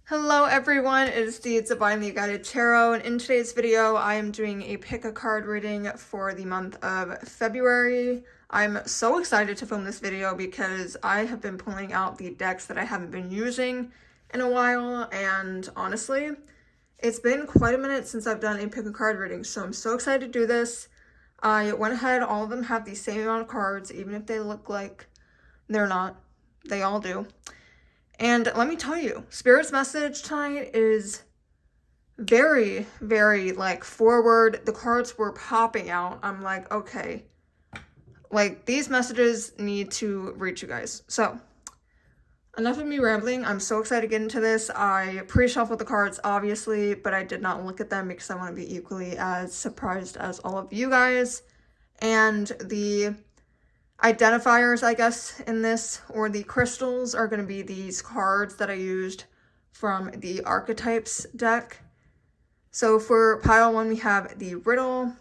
Hello everyone, it is the Divinely Guided Tarot, and in today's video I am doing a pick a card reading for the month of February. I'm so excited to film this video because I have been pulling out the decks that I haven't been using in a while, and honestly, it's been quite a minute since I've done a pick a card reading, so I'm so excited to do this. I went ahead, all of them have the same amount of cards, even if they look like they're not. They all do. And let me tell you, Spirit's message tonight is very, very, like, forward. The cards were popping out. I'm like, okay, like, these messages need to reach you guys. So, enough of me rambling. I'm so excited to get into this. I pre-shuffled the cards, obviously, but I did not look at them because I want to be equally as surprised as all of you guys. And the identifiers, I guess, in this, or the crystals, are going to be these cards that I used from the Archetypes deck. So for pile 1, we have the Riddle.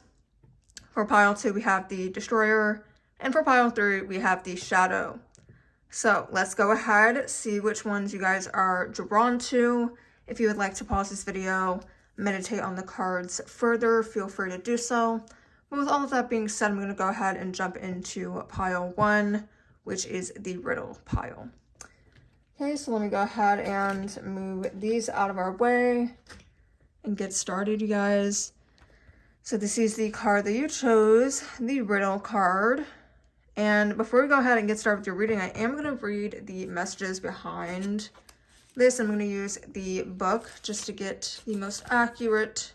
For pile 2, we have the Destroyer. And for pile 3, we have the Shadow. So let's go ahead, see which ones you guys are drawn to. If you would like to pause this video, meditate on the cards further, feel free to do so. But with all of that being said, I'm going to go ahead and jump into pile 1, which is the Riddle pile. Okay, so let me go ahead and move these out of our way and get started, you guys. So this is the card that you chose, the Riddle card. And before we go ahead and get started with your reading, I am going to read the messages behind this. I'm going to use the book just to get the most accurate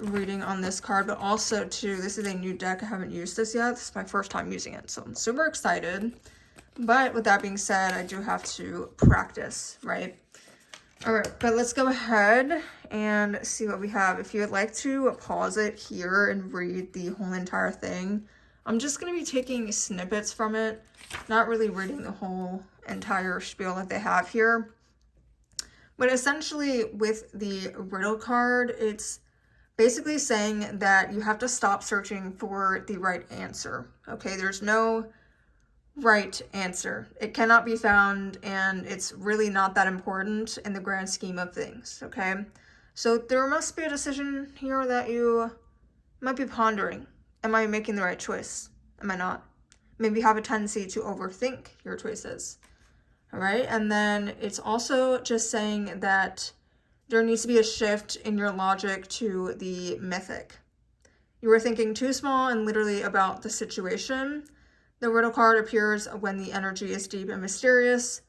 reading on this card, but also too, this is a new deck. I haven't used this yet. This is my first time using it, so I'm super excited. But with that being said, I do have to practice, right? All right, but let's go ahead and see what we have. If you would like to pause it here and read the whole entire thing, I'm just going to be taking snippets from it, not really reading the whole entire spiel that they have here. But essentially with the Riddle card, it's basically saying that you have to stop searching for the right answer. Okay, there's no right answer. It cannot be found, and it's really not that important in the grand scheme of things. Okay, so there must be a decision here that you might be pondering. Am I making the right choice? Am I not? Maybe you have a tendency to overthink your choices. All right, and then it's also just saying that there needs to be a shift in your logic to the mythic. You were thinking too small and literally about the situation. The Riddle card appears when the energy is deep and mysterious.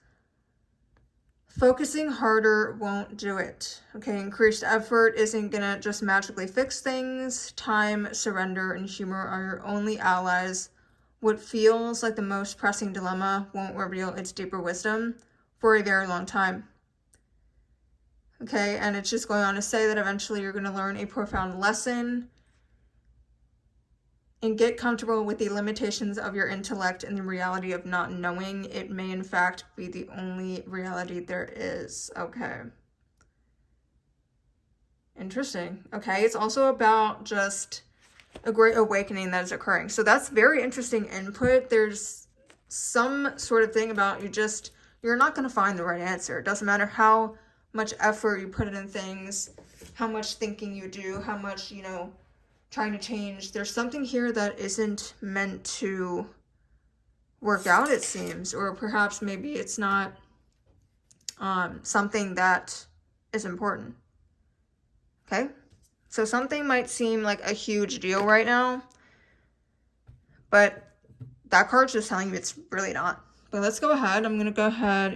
Focusing harder won't do it. Okay, increased effort isn't gonna just magically fix things. Time, surrender, and humor are your only allies. What feels like the most pressing dilemma won't reveal its deeper wisdom for a very long time. Okay, and it's just going on to say that eventually you're going to learn a profound lesson and get comfortable with the limitations of your intellect and the reality of not knowing. It may in fact be the only reality there is. Okay. Interesting. Okay, it's also about just a great awakening that is occurring. So that's very interesting input. There's some sort of thing about you're not going to find the right answer. It doesn't matter how much effort you put in things, how much thinking you do, how much, trying to change. There's something here that isn't meant to work out, it seems, or perhaps maybe it's not something that is important. Okay, so something might seem like a huge deal right now, but that card's just telling you it's really not. But let's go ahead. I'm gonna go ahead.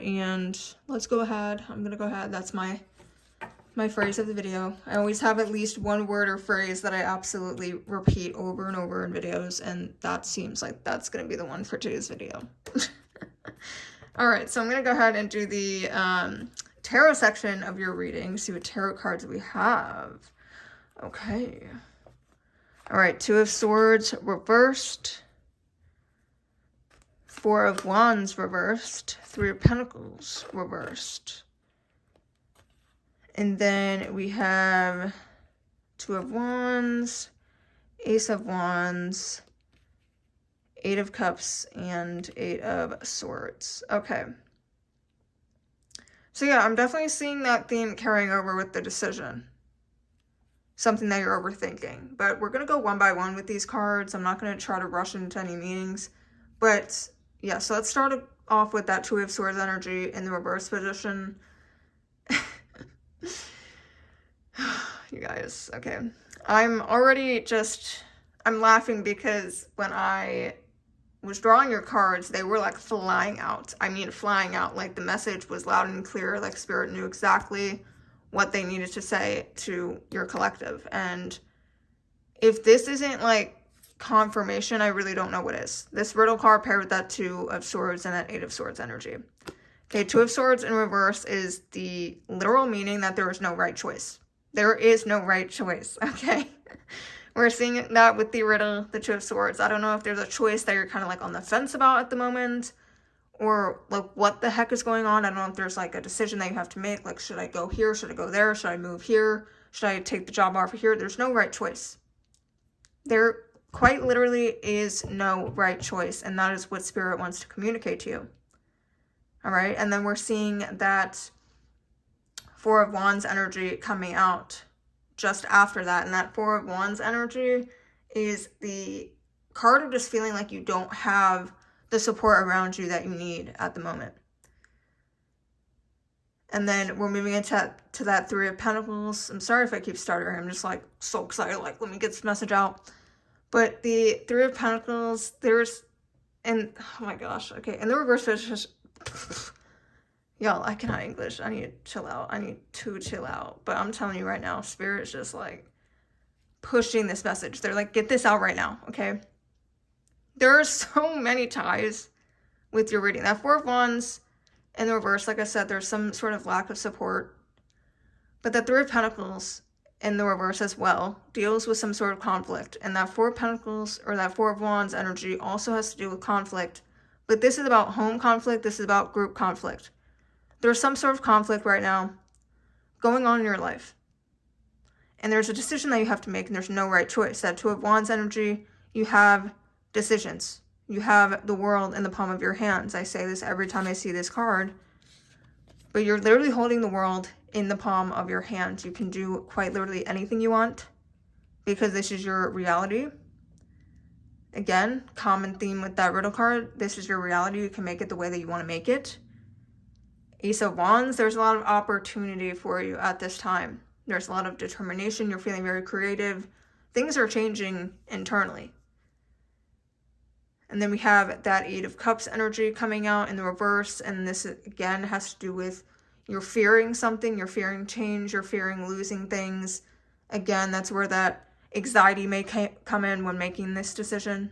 That's my phrase of the video. I always have at least one word or phrase that I absolutely repeat over and over in videos, and that seems like that's gonna be the one for today's video. All right, so I'm gonna go ahead and do the tarot section of your reading, see what tarot cards we have. Okay. All right, Two of Swords reversed, Four of Wands reversed, Three of Pentacles reversed. And then we have Two of Wands, Ace of Wands, Eight of Cups, and Eight of Swords. Okay. So yeah, I'm definitely seeing that theme carrying over with the decision. Something that you're overthinking. But we're going to go one by one with these cards. I'm not going to try to rush into any meanings. But yeah, so let's start off with that Two of Swords energy in the reverse position. You guys, okay. I'm laughing because when I was drawing your cards, they were like flying out. I mean, flying out. Like the message was loud and clear, like Spirit knew exactly what they needed to say to your collective. And if this isn't like confirmation, I really don't know what is. This riddle card paired with that Two of Swords and that Eight of Swords energy. Okay, Two of Swords in reverse is the literal meaning that there is no right choice. There is no right choice, okay? We're seeing that with the riddle, the Two of Swords. I don't know if there's a choice that you're kind of like on the fence about at the moment, or like what the heck is going on. I don't know if there's like a decision that you have to make, like should I go here, should I go there, should I move here, should I take the job offer here? There's no right choice. There quite literally is no right choice, and that is what Spirit wants to communicate to you. All right, and then we're seeing that Four of Wands energy coming out just after that, and that Four of Wands energy is the card of just feeling like you don't have the support around you that you need at the moment. And then we're moving into that Three of Pentacles. I'm sorry if I keep stuttering. I'm just like so excited. Like, let me get this message out. But the Three of Pentacles, oh my gosh. Okay. And the reverse is just, y'all, I cannot English. I need to chill out. I need to chill out. But I'm telling you right now, Spirit is just like pushing this message. They're like, get this out right now. Okay. There are so many ties with your reading. That Four of Wands in the reverse, like I said, there's some sort of lack of support. But the Three of Pentacles in the reverse as well deals with some sort of conflict. And that Four of Pentacles, or that Four of Wands energy, also has to do with conflict. But this is about home conflict. This is about group conflict. There's some sort of conflict right now going on in your life. And there's a decision that you have to make, and there's no right choice. That Two of Wands energy, you have decisions. You have the world in the palm of your hands. I say this every time I see this card. But you're literally holding the world in the palm of your hands. You can do quite literally anything you want because this is your reality. Again, common theme with that riddle card. This is your reality. You can make it the way that you want to make it. Ace of Wands, there's a lot of opportunity for you at this time. There's a lot of determination. You're feeling very creative. Things are changing internally. And then we have that Eight of Cups energy coming out in the reverse. And this, again, has to do with you're fearing something. You're fearing change. You're fearing losing things. Again, that's where that anxiety may come in when making this decision.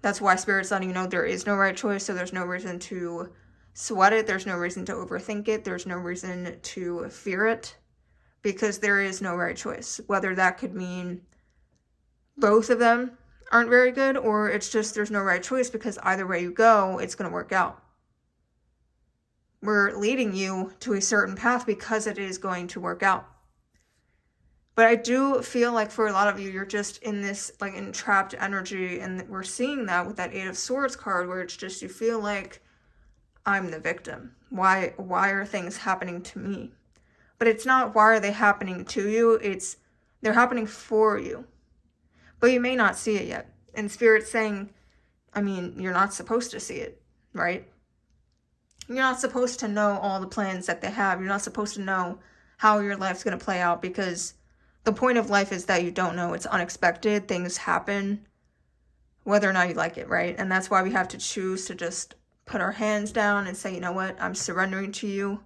That's why Spirit's letting you know there is no right choice. So there's no reason to sweat it. There's no reason to overthink it. There's no reason to fear it. Because there is no right choice. Whether that could mean both of them aren't very good, or it's just there's no right choice because either way you go, it's going to work out. We're leading you to a certain path because it is going to work out. But I do feel like for a lot of you, you're just in this like entrapped energy, and we're seeing that with that Eight of Swords card where it's just you feel like I'm the victim. Why are things happening to me? But it's not why are they happening to you, it's they're happening for you. But you may not see it yet. And Spirit's saying, I mean, you're not supposed to see it, right? You're not supposed to know all the plans that they have. You're not supposed to know how your life's going to play out because the point of life is that you don't know. It's unexpected. Things happen, whether or not you like it, right? And that's why we have to choose to just put our hands down and say, you know what? I'm surrendering to you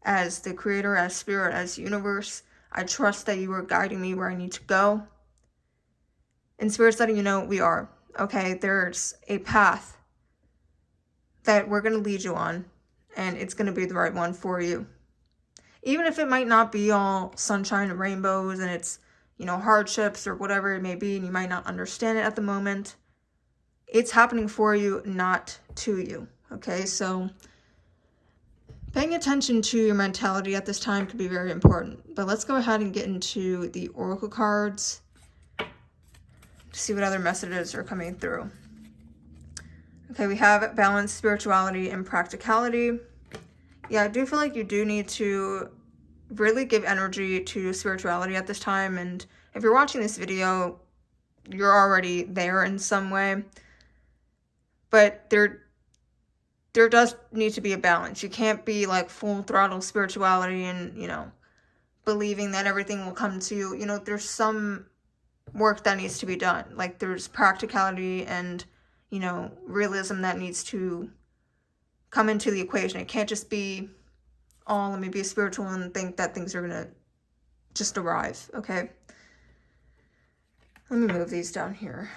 as the creator, as Spirit, as universe. I trust that you are guiding me where I need to go. And Spirit's letting you know we are. Okay, there's a path that we're going to lead you on, and it's going to be the right one for you. Even if it might not be all sunshine and rainbows and it's, you know, hardships or whatever it may be, and you might not understand it at the moment, it's happening for you, not to you. Okay, so paying attention to your mentality at this time could be very important. But let's go ahead and get into the oracle cards to see what other messages are coming through. Okay, we have balance, spirituality, and practicality. Yeah, I do feel like you do need to really give energy to spirituality at this time. And if you're watching this video, you're already there in some way. But there does need to be a balance. You can't be like full throttle spirituality and, you know, believing that everything will come to you. You know, there's some work that needs to be done. Like there's practicality and, you know, realism that needs to come into the equation. It can't just be, oh, let me be spiritual and think that things are gonna just arrive, okay? Let me move these down here.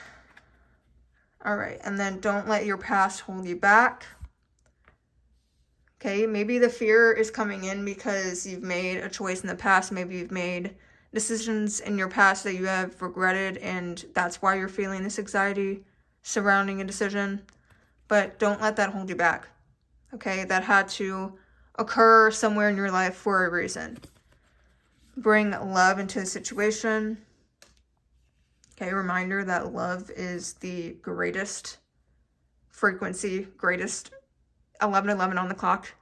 All right, and then don't let your past hold you back. Okay, maybe the fear is coming in because you've made a choice in the past. Maybe you've made decisions in your past that you have regretted, and that's why you're feeling this anxiety surrounding a decision. But don't let that hold you back, okay? That had to occur somewhere in your life for a reason. Bring love into the situation. Okay, reminder that love is the greatest frequency, greatest 11:11 on the clock.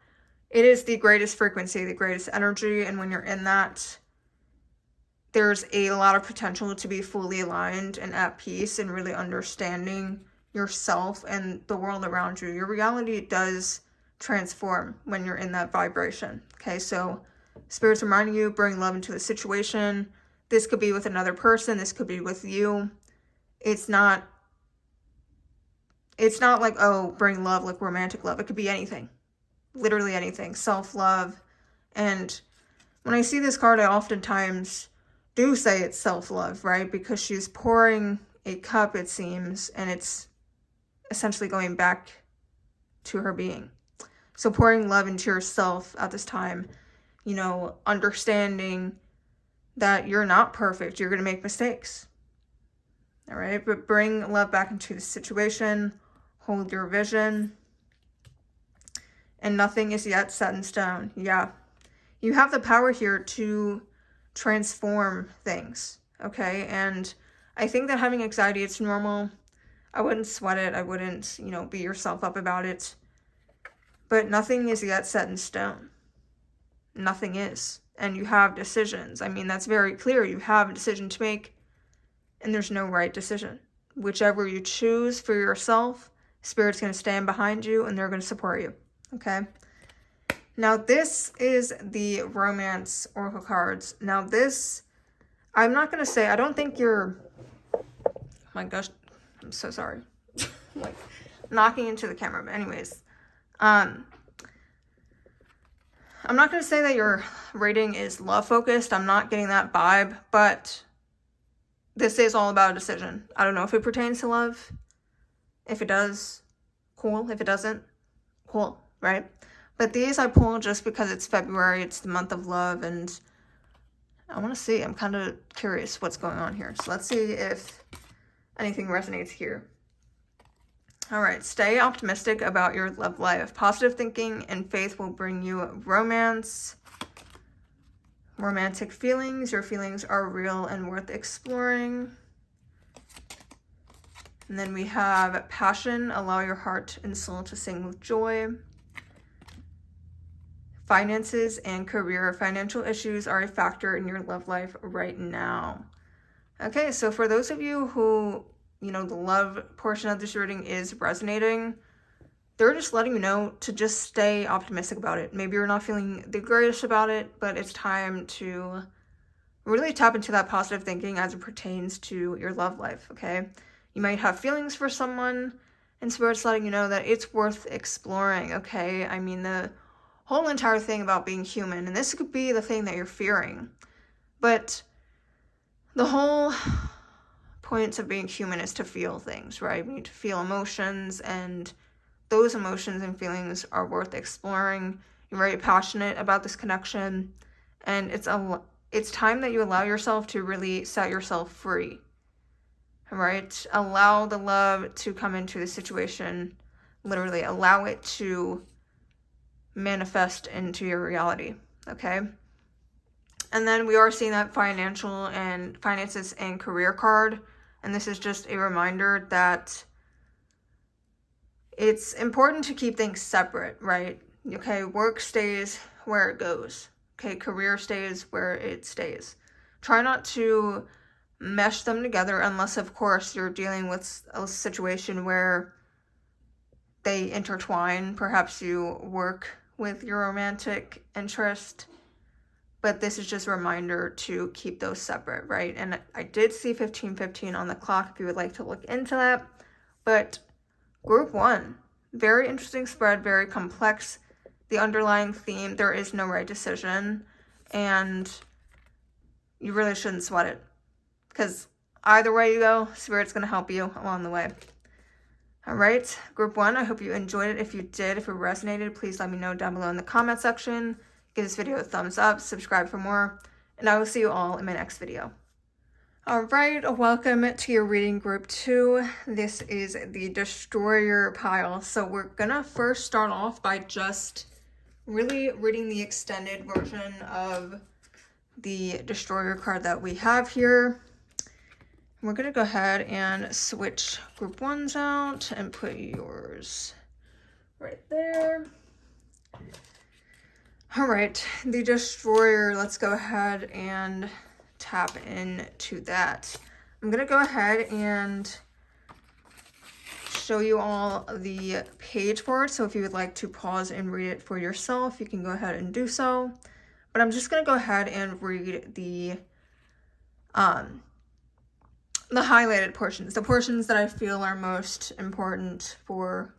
It is the greatest frequency, the greatest energy, and when you're in that, there's a lot of potential to be fully aligned and at peace and really understanding yourself and the world around you. Your reality does transform when you're in that vibration. Okay, so Spirit's reminding you, bring love into the situation. This could be with another person. This could be with you. It's not like, oh, bring love, like romantic love. It could be anything. Literally anything. Self-love. And when I see this card, I oftentimes do say it's self-love, right? Because she's pouring a cup, it seems, and it's essentially going back to her being. So pouring love into yourself at this time, you know, understanding that you're not perfect. You're going to make mistakes. All right, but bring love back into the situation. Hold your vision. And nothing is yet set in stone. Yeah. You have the power here to transform things, okay? And I think that having anxiety, it's normal. I wouldn't sweat it. I wouldn't, you know, beat yourself up about it. But nothing is yet set in stone. Nothing is. And you have decisions. I mean, that's very clear. You have a decision to make, and there's no right decision. Whichever you choose for yourself, Spirit's going to stand behind you, and they're going to support you, okay? Now, this is the Romance Oracle cards. Now, this, I'm not going to say, I don't think you're, oh my gosh, I'm so sorry. Like, knocking into the camera, but anyways. I'm not going to say that your reading is love-focused. I'm not getting that vibe, but this is all about a decision. I don't know if it pertains to love. If it does, cool. If it doesn't, cool, right? But these I pull just because it's February. It's the month of love, and I want to see. I'm kind of curious what's going on here. So let's see if anything resonates here. All right, stay optimistic about your love life. Positive thinking and faith will bring you romance. Romantic feelings. Your feelings are real and worth exploring. And then we have passion. Allow your heart and soul to sing with joy. Finances and career. Financial issues are a factor in your love life right now. Okay, so for those of you who, you know, the love portion of this reading is resonating, they're just letting you know to just stay optimistic about it. Maybe you're not feeling the greatest about it, but it's time to really tap into that positive thinking as it pertains to your love life, okay? You might have feelings for someone, and Spirit's letting you know that it's worth exploring, okay? I mean, the whole entire thing about being human, and this could be the thing that you're fearing, but the whole point of being human is to feel things, right? We need to feel emotions, and those emotions and feelings are worth exploring. You're very passionate about this connection, and it's time that you allow yourself to really set yourself free, right? Allow the love to come into the situation, literally allow it to manifest into your reality, okay? And then we are seeing that finances and career card. And this is just a reminder that it's important to keep things separate, right? Okay, work stays where it goes. Okay, career stays where it stays. Try not to mesh them together unless, of course, you're dealing with a situation where they intertwine. Perhaps you work with your romantic interest, but this is just a reminder to keep those separate, right? And I did see 1515 on the clock if you would like to look into that. But group 1, very interesting spread, very complex. The underlying theme, there is no right decision, and you really shouldn't sweat it, because either way you go, Spirit's going to help you along the way. All right, group 1, I hope you enjoyed it. If you did, if it resonated, please let me know down below in the comment section. Give this video a thumbs up, subscribe for more, and I will see you all in my next video. All right, welcome to your reading group 2. This is the Destroyer pile. So we're gonna first start off by just really reading the extended version of the Destroyer card that we have here. We're gonna go ahead and switch group 1s out and put yours right there. All right, the Destroyer, let's go ahead and tap into that. I'm gonna go ahead and show you all the page for it, so if you would like to pause and read it for yourself, you can go ahead and do so. But I'm just gonna go ahead and read the highlighted portions, the portions that I feel are most important for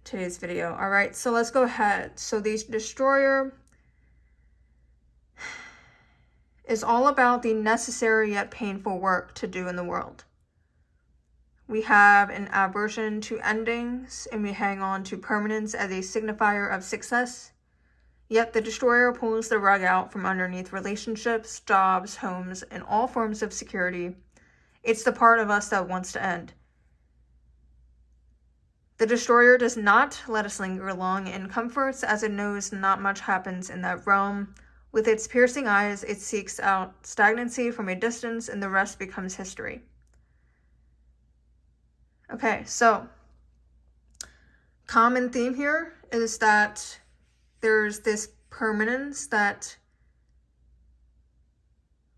today's video. All right, so let's go ahead. So the Destroyer is all about the necessary yet painful work to do in the world. We have an aversion to endings, and we hang on to permanence as a signifier of success. Yet the Destroyer pulls the rug out from underneath relationships, jobs, homes, and all forms of security. It's the part of us that wants to end. The Destroyer does not let us linger long in comforts, as it knows not much happens in that realm. With its piercing eyes, it seeks out stagnancy from a distance, and the rest becomes history. Okay, so common theme here is that there's this permanence that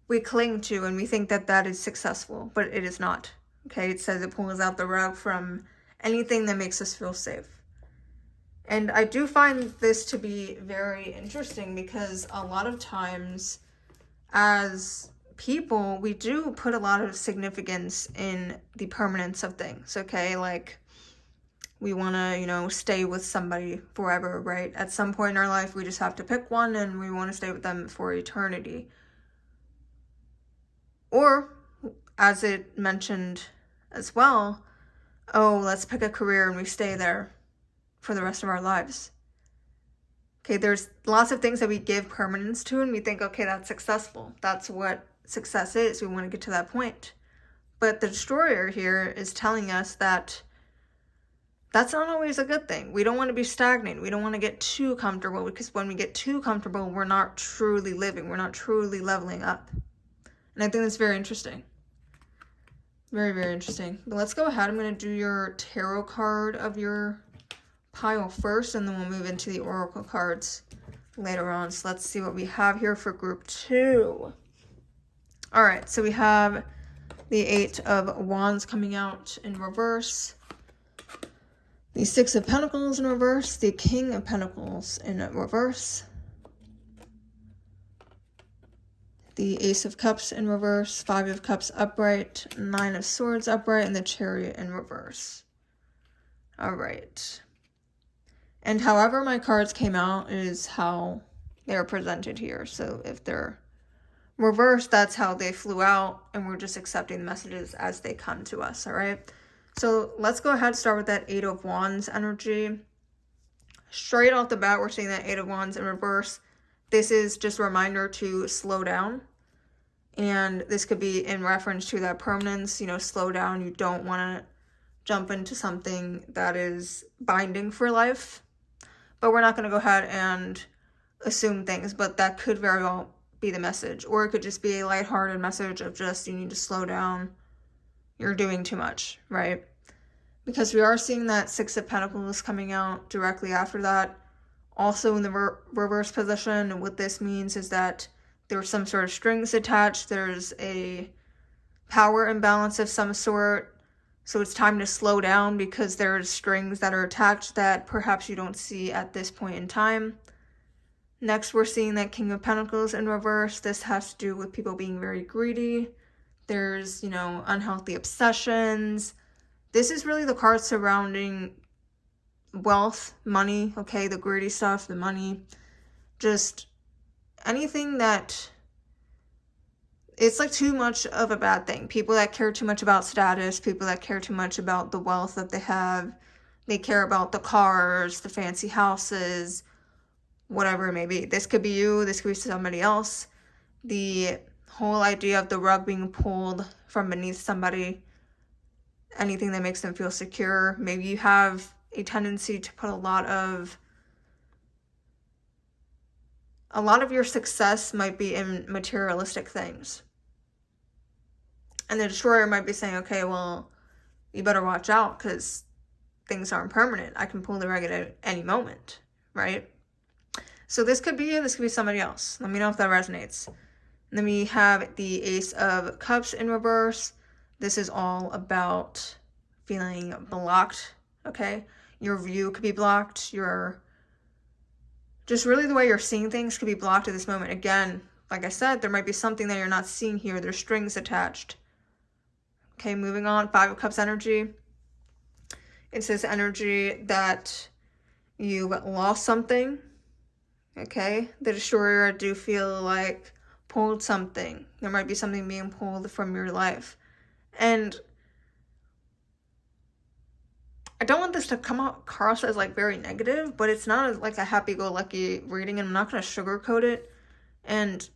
we cling to, and we think that that is successful, but it is not. Okay, it says it pulls out the rug from anything that makes us feel safe. And I do find this to be very interesting, because a lot of times as people, we do put a lot of significance in the permanence of things, okay? Like, we want to, stay with somebody forever, right? At some point in our life, we just have to pick one, and we want to stay with them for eternity. Or, as it mentioned as well, oh, let's pick a career and we stay there for the rest of our lives. Okay, there's lots of things that we give permanence to, and we think, okay, that's successful. That's what success is. We want to get to that point. But the Destroyer here is telling us that that's not always a good thing. We don't want to be stagnant. We don't want to get too comfortable, because when we get too comfortable, we're not truly living. We're not truly leveling up. And I think that's very interesting. Very, very interesting. But let's go ahead. I'm going to do your tarot card of your pile first, and then we'll move into the oracle cards later on. So let's see what we have here for group 2. All right, so we have the 8 of Wands coming out in reverse, the 6 of Pentacles in reverse, the King of Pentacles in reverse, the Ace of Cups in reverse, 5 of Cups upright, 9 of Swords upright, and the Chariot in reverse. All right. And however my cards came out is how they're presented here. So if they're reversed, that's how they flew out, and we're just accepting the messages as they come to us, all right? So let's go ahead and start with that 8 of Wands energy. Straight off the bat, we're seeing that 8 of Wands in reverse. This is just a reminder to slow down. And this could be in reference to that permanence, slow down. You don't want to jump into something that is binding for life. But we're not going to go ahead and assume things, but that could very well be the message. Or it could just be a lighthearted message of just, you need to slow down. You're doing too much, right? Because we are seeing that 6 of Pentacles coming out directly after that. also in the reverse position. And what this means is that there's some sort of strings attached. There's a power imbalance of some sort. So it's time to slow down because there's strings that are attached that perhaps you don't see at this point in time. Next, we're seeing that King of Pentacles in reverse. This has to do with people being very greedy. There's, you know, unhealthy obsessions. This is really the card surrounding wealth, money, okay? The greedy stuff, the money. Just anything that... it's like too much of a bad thing. People that care too much about status, people that care too much about the wealth that they have. They care about the cars, the fancy houses, whatever it may be. This could be you, this could be somebody else. The whole idea of the rug being pulled from beneath somebody, anything that makes them feel secure. Maybe you have a tendency to put a lot of your success might be in materialistic things. And the Destroyer might be saying, okay, well, you better watch out because things aren't permanent. I can pull the rug at any moment, right? So this could be you, this could be somebody else. Let me know if that resonates. And then we have the Ace of Cups in reverse. This is all about feeling blocked, okay? Your view could be blocked. Just really the way you're seeing things could be blocked at this moment. Again, like I said, there might be something that you're not seeing here. There's strings attached. Okay, moving on. 5 of Cups energy. It's this energy that you've lost something. Okay, the Destroyer, I do feel like, pulled something. There might be something being pulled from your life. And I don't want this to come across as like very negative, but it's not like a happy-go-lucky reading, and I'm not going to sugarcoat it. And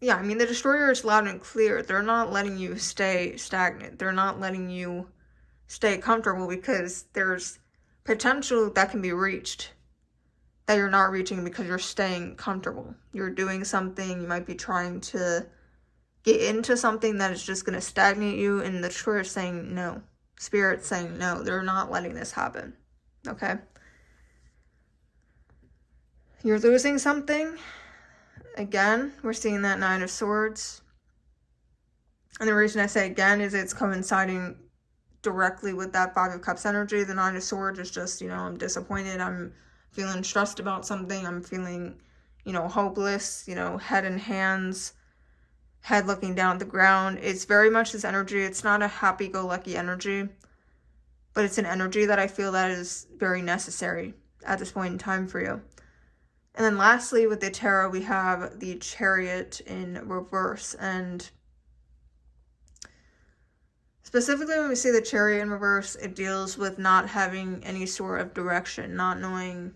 yeah, I mean, the Destroyer is loud and clear. They're not letting you stay stagnant. They're not letting you stay comfortable because there's potential that can be reached that you're not reaching because you're staying comfortable. You're doing something, you might be trying to get into something that is just going to stagnate you, and the Destroyer is saying no. Spirit's saying no, they're not letting this happen, okay? You're losing something. Again, we're seeing that 9 of Swords. And the reason I say again is it's coinciding directly with that 5 of Cups energy. The 9 of Swords is just, you know, I'm disappointed, I'm feeling stressed about something, I'm feeling, you know, hopeless, you know, head in hands, head looking down at the ground. It's very much this energy. It's not a happy-go-lucky energy, but it's an energy that I feel that is very necessary at this point in time for you. And then lastly, with the tarot, we have the Chariot in reverse. And specifically when we see the Chariot in reverse, it deals with not having any sort of direction, not knowing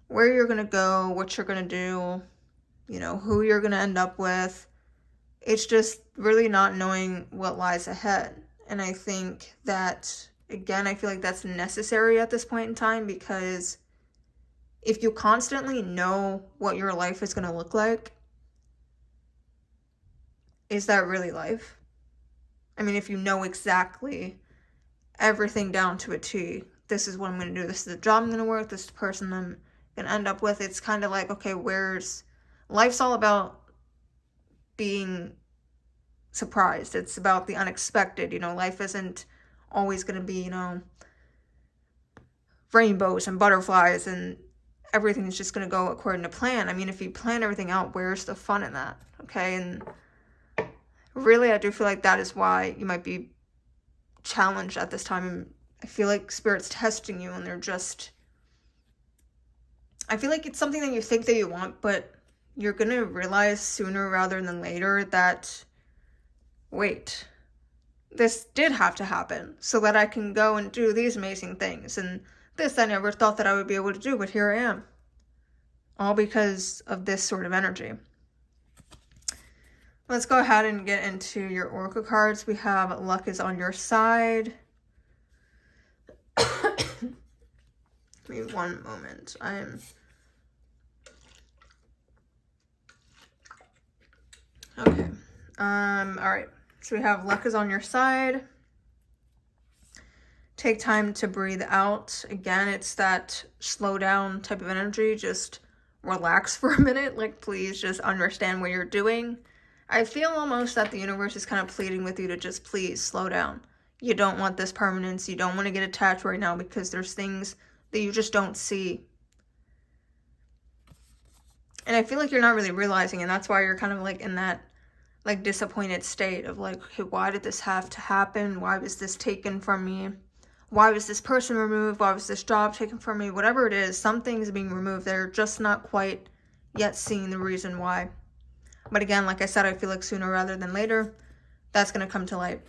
where you're going to go, what you're going to do, you know, who you're going to end up with. It's just really not knowing what lies ahead. And I think that, again, I feel like that's necessary at this point in time, because if you constantly know what your life is going to look like, is that really life? I mean, if you know exactly everything down to a T, this is what I'm going to do, this is the job I'm going to work, this is the person I'm going to end up with, it's kind of like, okay, life's all about being surprised. It's about the unexpected, you know, life isn't always going to be, you know, rainbows and butterflies and everything's just going to go according to plan. I mean, if you plan everything out, where's the fun in that? Okay, and really, I do feel like that is why you might be challenged at this time. I feel like Spirit's testing you, and I feel like it's something that you think that you want, but you're going to realize sooner rather than later that, wait, this did have to happen so that I can go and do these amazing things. And this I never thought that I would be able to do, but here I am. All because of this sort of energy. Let's go ahead and get into your Oracle cards. We have Luck is on your side. Give me one moment. Okay. Alright. So we have Luck is on your side. Take time to breathe out. Again, it's that slow down type of energy. Just relax for a minute. Like, please just understand what you're doing. I feel almost that the universe is kind of pleading with you to just please slow down. You don't want this permanence. You don't want to get attached right now because there's things that you just don't see. And I feel like you're not really realizing, and that's why you're kind of like in that like disappointed state of like, okay, why did this have to happen? Why was this taken from me? Why was this person removed? Why was this job taken from me? Whatever it is, something's being removed. They're just not quite yet seeing the reason why. But again, like I said, I feel like sooner rather than later, that's going to come to light.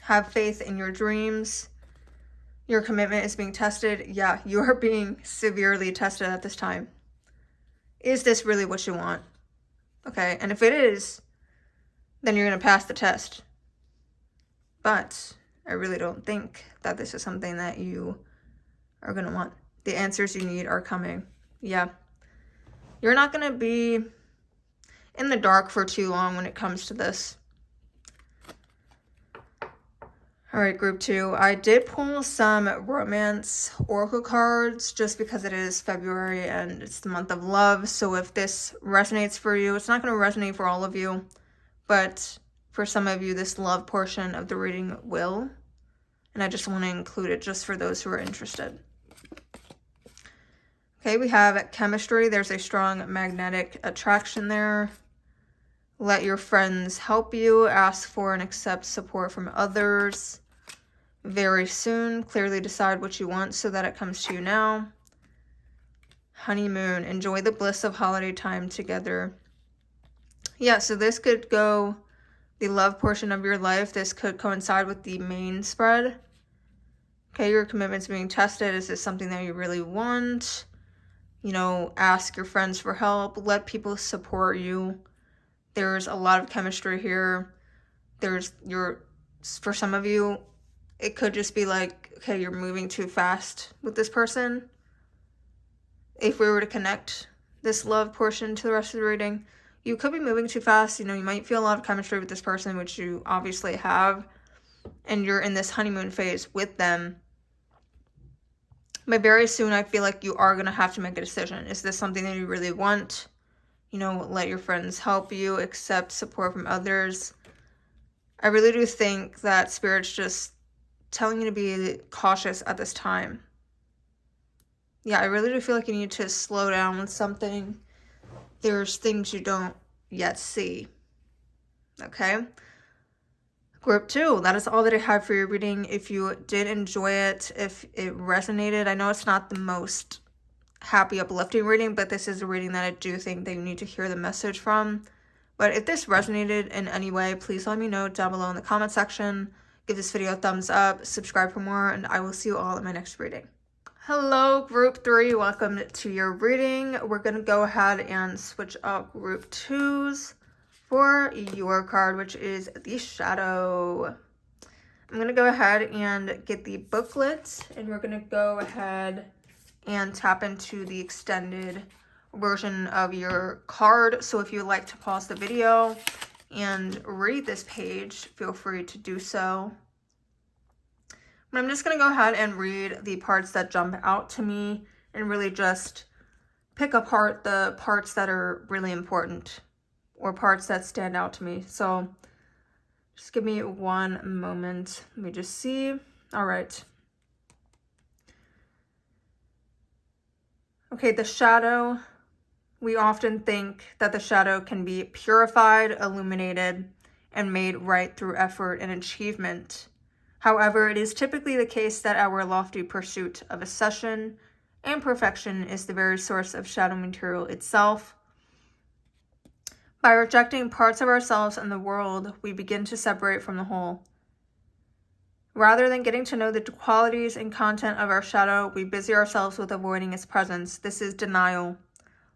Have faith in your dreams. Your commitment is being tested. Yeah, you are being severely tested at this time. Is this really what you want? Okay, and if it is, then you're going to pass the test. But I really don't think that this is something that you are going to want. The answers you need are coming. Yeah. You're not going to be in the dark for too long when it comes to this. All right, group 2. I did pull some romance oracle cards just because it is February and it's the month of love. So if this resonates for you, it's not going to resonate for all of you, but for some of you, this love portion of the reading will. And I just want to include it just for those who are interested. Okay, we have chemistry. There's a strong magnetic attraction there. Let your friends help you. Ask for and accept support from others. Very soon. Clearly decide what you want so that it comes to you now. Honeymoon. Enjoy the bliss of holiday time together. Yeah, so this could go the love portion of your life. This could coincide with the main spread. Okay, your commitment's being tested. Is this something that you really want? You know, ask your friends for help. Let people support you. There's a lot of chemistry here. For some of you, it could just be like, okay, you're moving too fast with this person. If we were to connect this love portion to the rest of the reading, you could be moving too fast. You know, you might feel a lot of chemistry with this person, which you obviously have, and you're in this honeymoon phase with them. But very soon, I feel like you are going to have to make a decision. Is this something that you really want? You know, let your friends help you, accept support from others. I really do think that Spirit's just telling you to be cautious at this time. Yeah, I really do feel like you need to slow down with something. There's things you don't yet see. Okay? Group 2, that is all that I have for your reading. If you did enjoy it, if it resonated, I know it's not the most happy, uplifting reading, but this is a reading that I do think that you need to hear the message from. But if this resonated in any way, please let me know down below in the comment section. Give this video a thumbs up, subscribe for more, and I will see you all in my next reading. Hello, group 3. Welcome to your reading. We're going to go ahead and switch up group 2s for your card, which is the Shadow. I'm going to go ahead and get the booklet, and we're going to go ahead and tap into the extended version of your card. So if you would like to pause the video and read this page, feel free to do so. But I'm just going to go ahead and read the parts that jump out to me and really just pick apart the parts that are really important or parts that stand out to me. So just give me one moment. Let me just see. All right. Okay, the shadow. We often think that the shadow can be purified, illuminated, and made right through effort and achievement. However, it is typically the case that our lofty pursuit of accession and perfection is the very source of shadow material itself. By rejecting parts of ourselves and the world, we begin to separate from the whole. Rather than getting to know the qualities and content of our shadow, we busy ourselves with avoiding its presence. This is denial.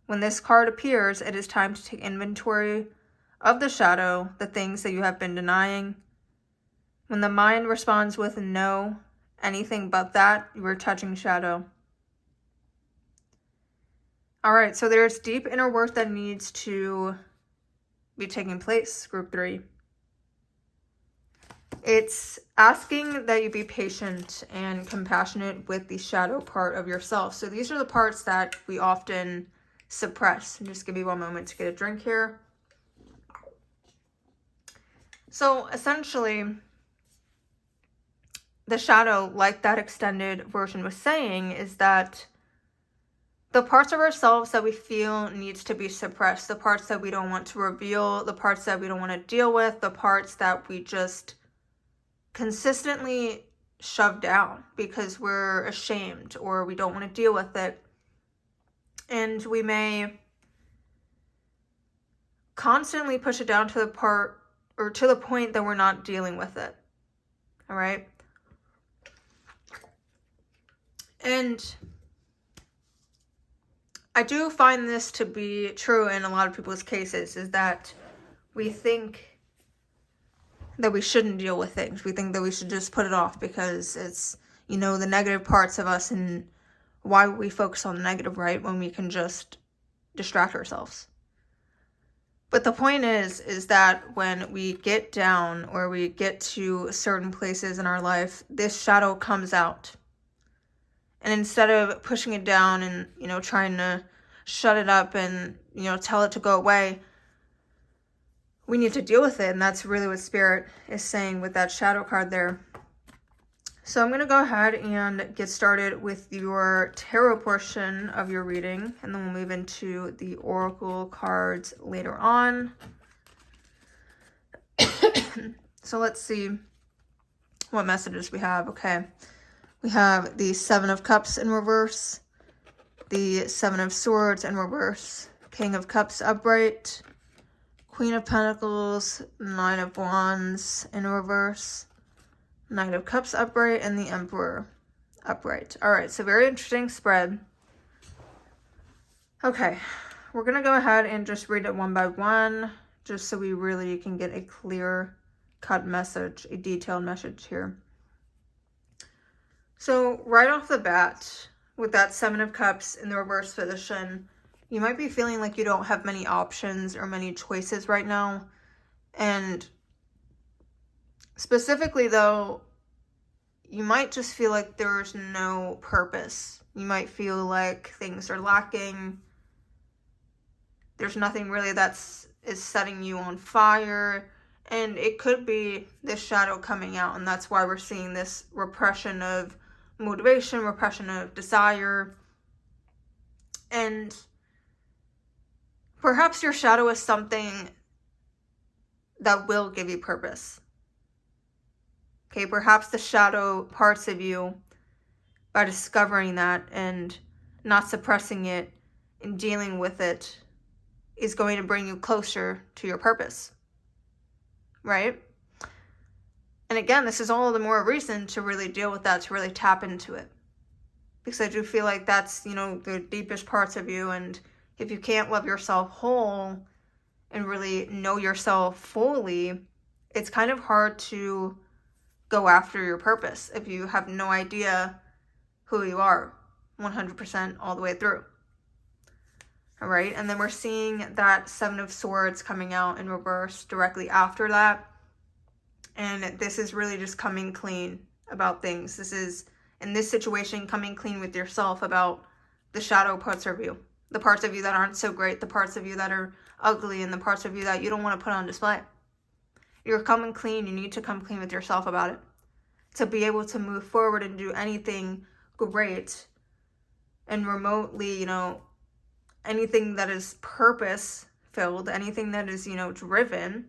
When this card appears, it is time to take inventory of the shadow, the things that you have been denying. When the mind responds with no, anything but that, you are touching shadow. All right, so there's deep inner work that needs to be taking place, group 3. It's asking that you be patient and compassionate with the shadow part of yourself. So these are the parts that we often suppress. And just give me one moment to get a drink here. So essentially, the shadow, like that extended version was saying, is that the parts of ourselves that we feel needs to be suppressed, the parts that we don't want to reveal, the parts that we don't want to deal with, the parts that we just consistently shove down because we're ashamed or we don't want to deal with it. And we may constantly push it down to the part or to the point that we're not dealing with it. All right. And I do find this to be true in a lot of people's cases, is that we think that we shouldn't deal with things. We think that we should just put it off because it's, you know, the negative parts of us, and why would we focus on the negative, right, when we can just distract ourselves? But the point is that when we get down or we get to certain places in our life, this shadow comes out. And instead of pushing it down and, you know, trying to shut it up and, you know, tell it to go away, we need to deal with it. And that's really what Spirit is saying with that shadow card there. So I'm going to go ahead and get started with your tarot portion of your reading. And then we'll move into the oracle cards later on. So let's see what messages we have. Okay. We have the Seven of Cups in reverse, the Seven of Swords in reverse, King of Cups upright, Queen of Pentacles, Nine of Wands in reverse, Knight of Cups upright, and the Emperor upright. All right, so very interesting spread. Okay, we're going to go ahead and just read it one by one, just so we really can get a clear cut message, a detailed message here. So right off the bat, with that Seven of Cups in the reverse position, you might be feeling like you don't have many options or many choices right now. And specifically though, you might just feel like there's no purpose. You might feel like things are lacking. There's nothing really is setting you on fire. And it could be this shadow coming out, and that's why we're seeing this repression of motivation, repression of desire. And perhaps your shadow is something that will give you purpose. Okay, perhaps the shadow parts of you, by discovering that and not suppressing it and dealing with it, is going to bring you closer to your purpose. Right? And again, this is all the more reason to really deal with that, to really tap into it. Because I do feel like that's, you know, the deepest parts of you. And if you can't love yourself whole and really know yourself fully, it's kind of hard to go after your purpose if you have no idea who you are 100% all the way through. All right, and then we're seeing that Seven of Swords coming out in reverse directly after that. And this is really just coming clean about things. This is, in this situation, coming clean with yourself about the shadow parts of you. The parts of you that aren't so great, the parts of you that are ugly, and the parts of you that you don't want to put on display. You're coming clean. You need to come clean with yourself about it to be able to move forward and do anything great and remotely, you know, anything that is purpose filled, anything that is, you know, driven.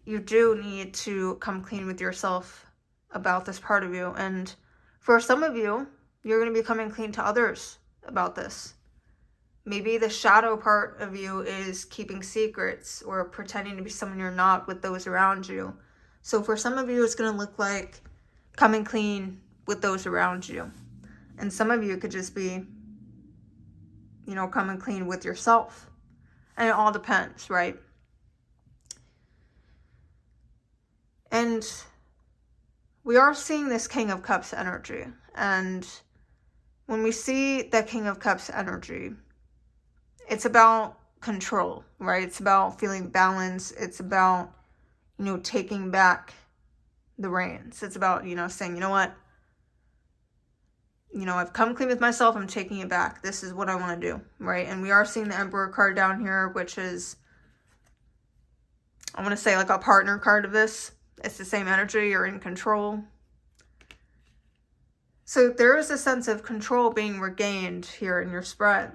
You do need to come clean with yourself about this part of you. And for some of you, you're going to be coming clean to others about this. Maybe the shadow part of you is keeping secrets or pretending to be someone you're not with those around you. So for some of you, it's going to look like coming clean with those around you. And some of you could just be, you know, coming clean with yourself. And it all depends, right? And we are seeing this King of Cups energy. And when we see that King of Cups energy, it's about control, right? It's about feeling balance. It's about, you know, taking back the reins. It's about, you know, saying, you know what? You know, I've come clean with myself. I'm taking it back. This is what I want to do, right? And we are seeing the Emperor card down here, which is, I want to say, like a partner card of this. It's the same energy. You're in control. So there is a sense of control being regained here in your spread.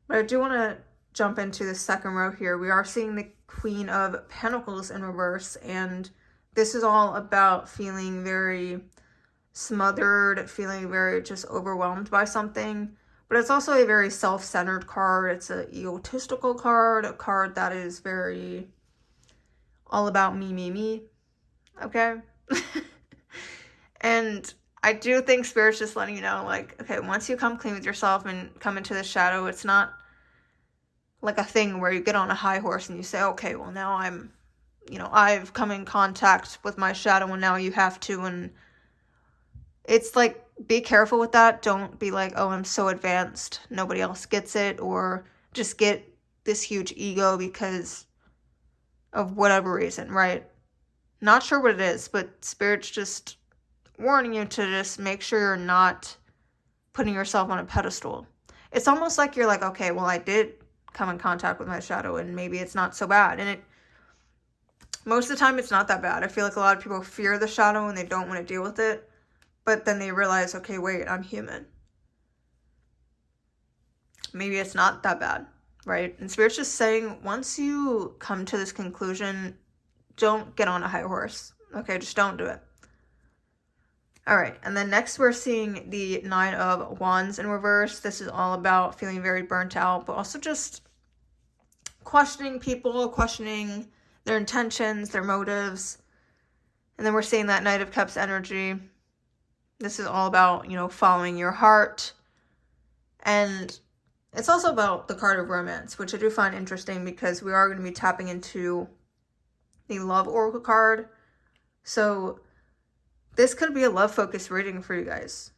But I do want to jump into the second row here. We are seeing the Queen of Pentacles in reverse, and this is all about feeling very smothered, feeling very just overwhelmed by something. But it's also a very self-centered card. It's an egotistical card, a card that is very all about me, me, me. Okay? And I do think Spirit's just letting you know, like, okay, once you come clean with yourself and come into the shadow, it's not like a thing where you get on a high horse and you say, okay, well, now I'm, you know, I've come in contact with my shadow and now you have to. And it's like, be careful with that. Don't be like, oh, I'm so advanced, nobody else gets it, or just get this huge ego because of whatever reason, right? Not sure what it is, but Spirit's just warning you to just make sure you're not putting yourself on a pedestal. It's almost like you're like, okay, well, I did come in contact with my shadow and maybe it's not so bad. And most of the time it's not that bad. I feel like a lot of people fear the shadow and they don't want to deal with it, but then they realize, okay, wait, I'm human. Maybe it's not that bad, right? And Spirit's just saying, once you come to this conclusion, don't get on a high horse. Okay, just don't do it. All right, and then next we're seeing the Nine of Wands in reverse. This is all about feeling very burnt out, but also just questioning people, questioning their intentions, their motives. And then we're seeing that Knight of Cups energy. This is all about, you know, following your heart. And it's also about the card of romance, which I do find interesting because we are going to be tapping into the Love Oracle card. So this could be a love-focused reading for you guys.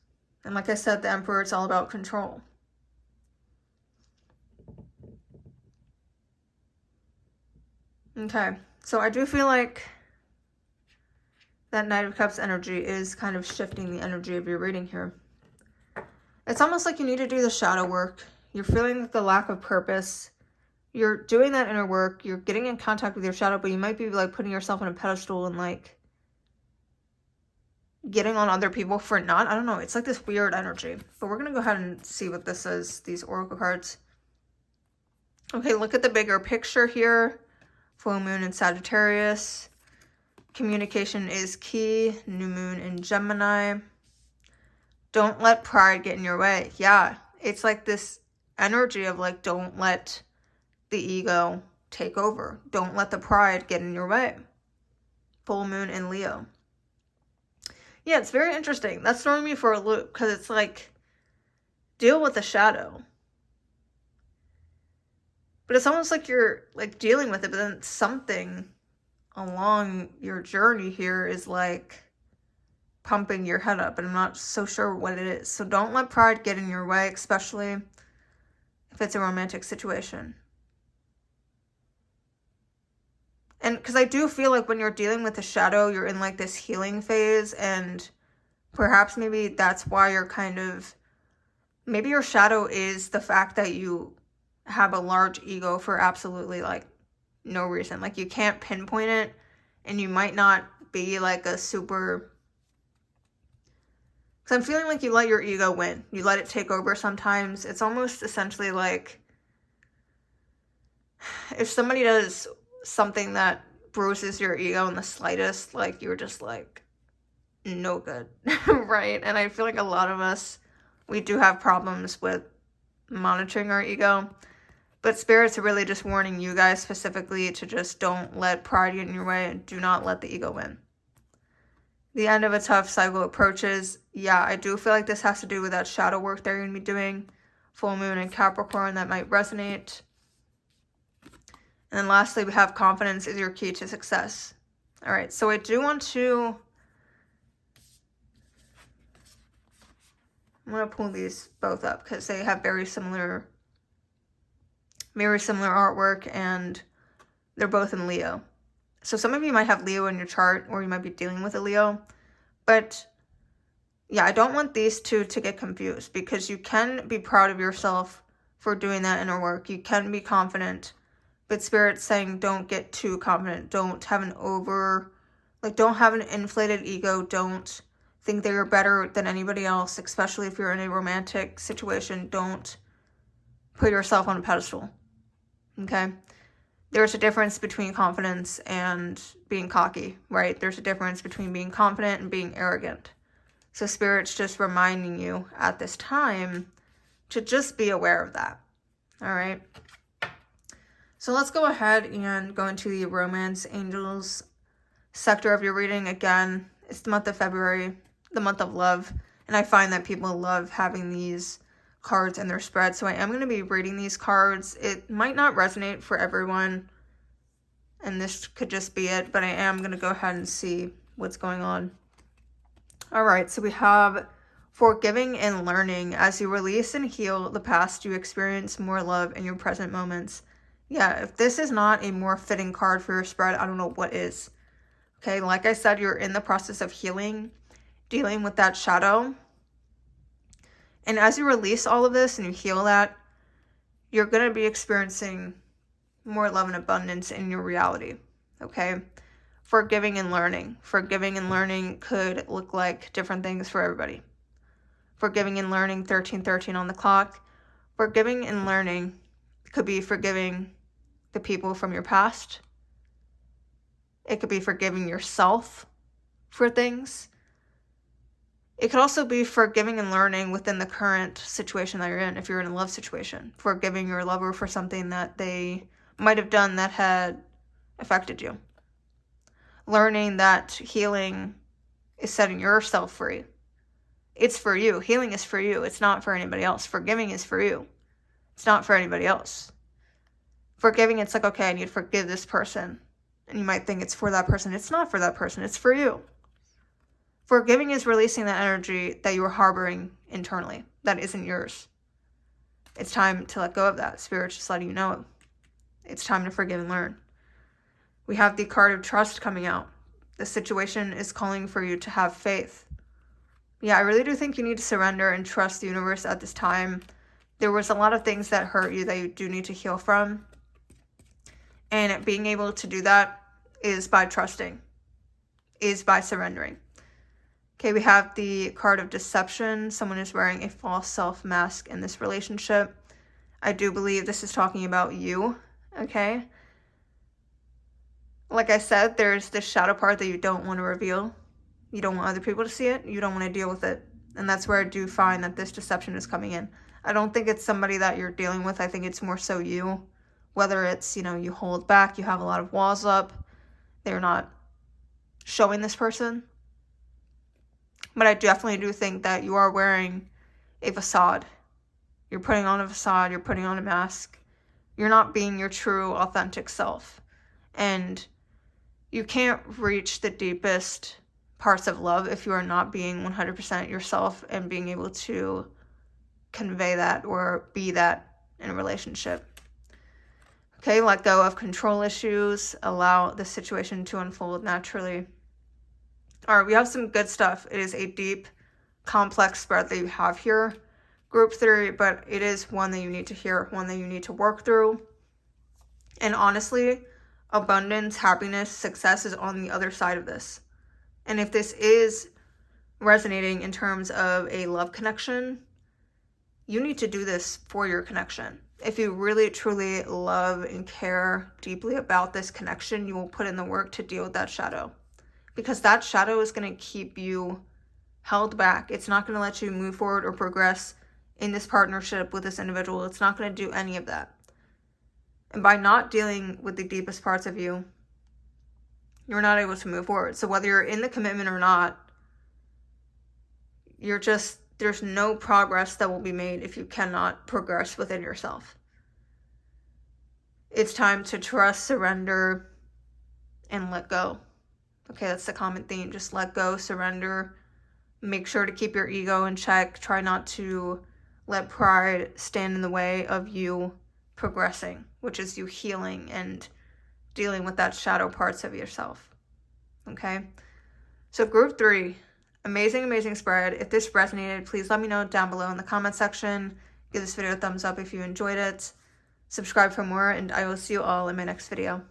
And like I said, the Emperor, it's all about control. Okay, so I do feel like that Knight of Cups energy is kind of shifting the energy of your reading here. It's almost like you need to do the shadow work. You're feeling the lack of purpose. You're doing that inner work. You're getting in contact with your shadow, but you might be like putting yourself on a pedestal and like getting on other people for not. I don't know. It's like this weird energy. But we're going to go ahead and see what this is, these oracle cards. Okay, look at the bigger picture here. Full moon in Sagittarius. Communication is key. New moon in Gemini. Don't let pride get in your way. Yeah, it's like this energy of like, don't let the ego take over. Don't let the pride get in your way. Full moon in Leo. Yeah, it's very interesting. That's throwing me for a loop because it's like, deal with the shadow. But it's almost like you're like dealing with it, but then something along your journey here is like pumping your head up, and I'm not so sure what it is. So don't let pride get in your way, especially if it's a romantic situation. And because I do feel like when you're dealing with the shadow, you're in like this healing phase, and perhaps maybe that's why you're kind of, maybe your shadow is the fact that you have a large ego for absolutely like no reason. Like you can't pinpoint it, and you might not be like a super, because I'm feeling like you let your ego win. You let it take over sometimes. It's almost essentially like if somebody does something that bruises your ego in the slightest, like you're just like no good. Right? And I feel like a lot of us, we do have problems with monitoring our ego, but Spirit's really just warning you guys specifically to just don't let pride get in your way and do not let the ego win. The end of a tough cycle approaches. Yeah, I do feel like this has to do with that shadow work that you're going to be doing. Full moon in Capricorn, that might resonate. And then lastly, we have confidence is your key to success. All right, so I do want to, I'm going to pull these both up because they have very similar artwork, and they're both in Leo. So some of you might have Leo in your chart, or you might be dealing with a Leo. But yeah, I don't want these two to get confused, because you can be proud of yourself for doing that inner work. You can be confident, but Spirit's saying don't get too confident. Don't have don't have an inflated ego. Don't think that you're better than anybody else, especially if you're in a romantic situation. Don't put yourself on a pedestal, okay? There's a difference between confidence and being cocky, right? There's a difference between being confident and being arrogant. So Spirit's just reminding you at this time to just be aware of that, all right? So let's go ahead and go into the Romance Angels sector of your reading. Again, it's the month of February, the month of love, and I find that people love having these cards in their spread, so I am going to be reading these cards. It might not resonate for everyone, and this could just be it, but I am going to go ahead and see what's going on. All right, so we have forgiving and learning. As you release and heal the past, you experience more love in your present moments. Yeah, if this is not a more fitting card for your spread, I don't know what is. Okay, like I said, you're in the process of healing, dealing with that shadow. And as you release all of this and you heal that, you're going to be experiencing more love and abundance in your reality, okay? Forgiving and learning. Forgiving and learning could look like different things for everybody. Forgiving and learning, 1313 on the clock. Forgiving and learning could be forgiving the people from your past. It could be forgiving yourself for things. It could also be forgiving and learning within the current situation that you're in. If you're in a love situation, forgiving your lover for something that they might have done that had affected you. Learning that healing is setting yourself free. It's for you. Healing is for you. It's not for anybody else. Forgiving is for you. It's not for anybody else. Forgiving, it's like, okay, I need to forgive this person. And you might think it's for that person. It's not for that person. It's for you. Forgiving is releasing that energy that you were harboring internally that isn't yours. It's time to let go of that. Spirit's just letting you know it's time to forgive and learn. We have the card of trust coming out. The situation is calling for you to have faith. Yeah, I really do think you need to surrender and trust the universe at this time. There was a lot of things that hurt you that you do need to heal from. And being able to do that is by trusting, is by surrendering. Okay, we have the card of deception. Someone is wearing a false self mask in this relationship. I do believe this is talking about you, okay? Like I said, there's this shadow part that you don't want to reveal. You don't want other people to see it. You don't want to deal with it. And that's where I do find that this deception is coming in. I don't think it's somebody that you're dealing with. I think it's more so you. Whether it's, you hold back, you have a lot of walls up. They're not showing this person. But I definitely do think that you are wearing a facade. You're putting on a facade. You're putting on a mask. You're not being your true, authentic self. And you can't reach the deepest parts of love if you are not being 100% yourself and being able to convey that or be that in a relationship. Okay, let go of control issues. Allow the situation to unfold naturally. All right, we have some good stuff. It is a deep, complex spread that you have here. Group theory, but it is one that you need to hear, one that you need to work through. And honestly, abundance, happiness, success is on the other side of this. And if this is resonating in terms of a love connection, you need to do this for your connection. If you really, truly love and care deeply about this connection, you will put in the work to deal with that shadow. Because that shadow is going to keep you held back. It's not going to let you move forward or progress in this partnership with this individual. It's not going to do any of that. And by not dealing with the deepest parts of you, you're not able to move forward. So whether you're in the commitment or not, there's no progress that will be made if you cannot progress within yourself. It's time to trust, surrender, and let go. Okay, that's the common theme. Just let go, surrender. Make sure to keep your ego in check. Try not to let pride stand in the way of you progressing, which is you healing and dealing with that shadow parts of yourself. Okay? So group 3, amazing, amazing spread. If this resonated, please let me know down below in the comment section. Give this video a thumbs up if you enjoyed it. Subscribe for more, and I will see you all in my next video.